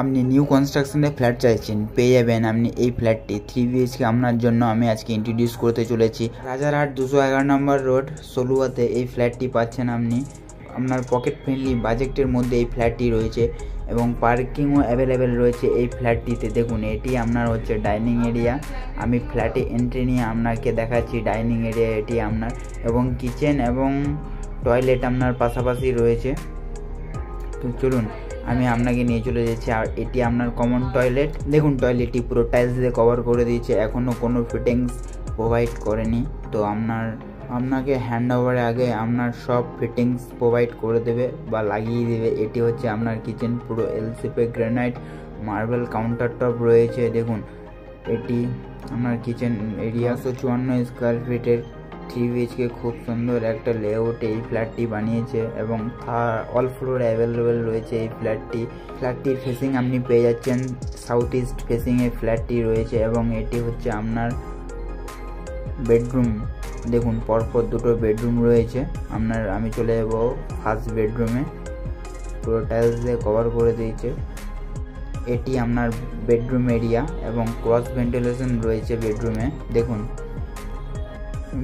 আপনি নিউ কনস্ট্রাকশনে ফ্ল্যাট চাইছেন, পেয়ে যাবেন আপনি এই ফ্ল্যাটটি 3 BHK আপনার জন্য আমি আজকে ইন্ট্রোডিউস করতে চলেছি। রাজারহাট 211 নম্বর রোড সলুয়াতে এই ফ্ল্যাটটি পাচ্ছেন আপনি। আপনার পকেট ফ্রেন্ডলি বাজেটের মধ্যে এই ফ্ল্যাটটি রয়েছে এবং পার্কিংও অ্যাভেলেবেল রয়েছে এই ফ্ল্যাটটিতে। দেখুন, এটি আপনার হচ্ছে ডাইনিং এরিয়া। আমি ফ্ল্যাটে এন্ট্রি নিয়ে আপনাকে দেখাচ্ছি ডাইনিং এরিয়া এটি আপনার, এবং কিচেন এবং টয়লেট আপনার পাশাপাশি রয়েছে। তো চলুন আমি আপনাকে নিয়ে চলে যাচ্ছি। আর এটি আপনার কমন টয়লেট। দেখুন, টয়লেটটি পুরো টাইলস দিয়ে কভার করে দিয়েছে, এখনও কোনো ফিটিংস প্রোভাইড করেনি। তো আপনাকে হ্যান্ড ওভারের আগে আপনার সব ফিটিংস প্রোভাইড করে দেবে বা লাগিয়ে দেবে। এটি হচ্ছে আপনার কিচেন, পুরো এল শেপে গ্রানাইট মার্বেল কাউন্টার টপ রয়েছে। দেখুন, এটি আপনার কিচেন এরিয়া। 154 স্কোয়ার ফিটের 3 BHK খুব সুন্দর একটা লেআউটে এই ফ্ল্যাটটি বানিয়েছে এবং অল ফ্লোর অ্যাভেলেবেল রয়েছে এই ফ্ল্যাটটির ফেসিং আপনি পেয়ে যাচ্ছেন সাউথ ইস্ট ফেসিংয়ে ফ্ল্যাটটি রয়েছে এবং এটি হচ্ছে আপনার বেডরুম। দেখুন, পরপর দুটো বেডরুম রয়েছে আপনার। আমি চলে যাব ফার্স্ট বেডরুমে, পুরো টাইলস দিয়ে কভার করে দিয়েছে। এটি আপনার বেডরুম এরিয়া এবং ক্রস ভেন্টিলেশন রয়েছে বেডরুমে। দেখুন,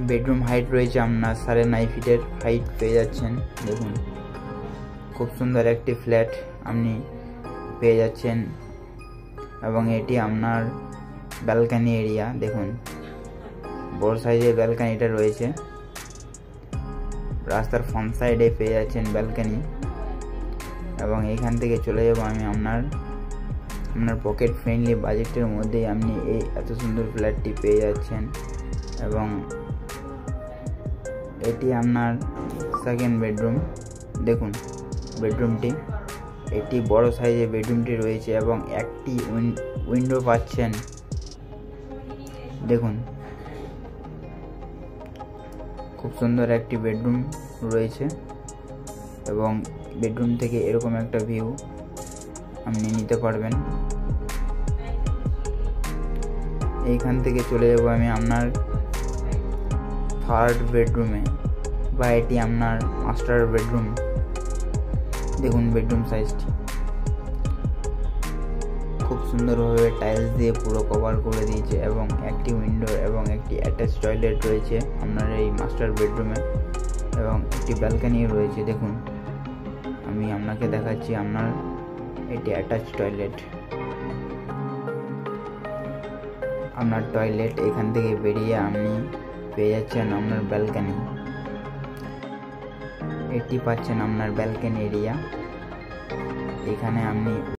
বেডরুম হাইট রয়েছে আপনার 9.5 ফিটের হাইট পেয়ে যাচ্ছেন। দেখুন, খুব সুন্দর একটি ফ্ল্যাট আপনি পেয়ে যাচ্ছেন এবং এটি আপনার ব্যালকানি এরিয়া। দেখুন, বড় সাইজের ব্যালকানিটা রয়েছে। রাস্তার ফ্রন্ট সাইডে পেয়ে যাচ্ছেন ব্যালকানি এবং এখান থেকে চলে যাব আমি আপনার পকেট ফ্রেন্ডলি বাজেটের মধ্যেই আপনি এই এত সুন্দর ফ্ল্যাটটি পেয়ে যাচ্ছেন। এবং এটি আপনার সেকেন্ড বেডরুম। দেখুন বেডরুমটি, এটি বড় সাইজের বেডরুমটি রয়েছে এবং একটি উইন্ডো পাচ্ছেন। দেখুন, খুব সুন্দর একটি বেডরুম রয়েছে এবং বেডরুম থেকে এরকম একটা ভিউ আপনি নিতে পারবেন। এইখান থেকে চলে যাব আমি আপনার থার্ড বেডরুমে, বা এটি আপনার মাস্টার বেডরুম। দেখুন বেডরুম সাইজটি খুব সুন্দরভাবে টাইলস দিয়ে পুরো কভার করে দিয়েছে এবং একটি উইন্ডো এবং একটি অ্যাটাচ টয়লেট রয়েছে আপনার এই মাস্টার বেডরুমে এবং একটি ব্যালকানি রয়েছে। দেখুন, আমি আপনাকে দেখাচ্ছি আপনার এটি অ্যাটাচ টয়লেট। আপনার টয়লেট এখান থেকে বেরিয়ে আপনি পেয়ে যাচ্ছেন আপনার ব্যালকানি। এটি পাচ্ছেন আপনার ব্যালকানি এরিয়া। এখানে আপনি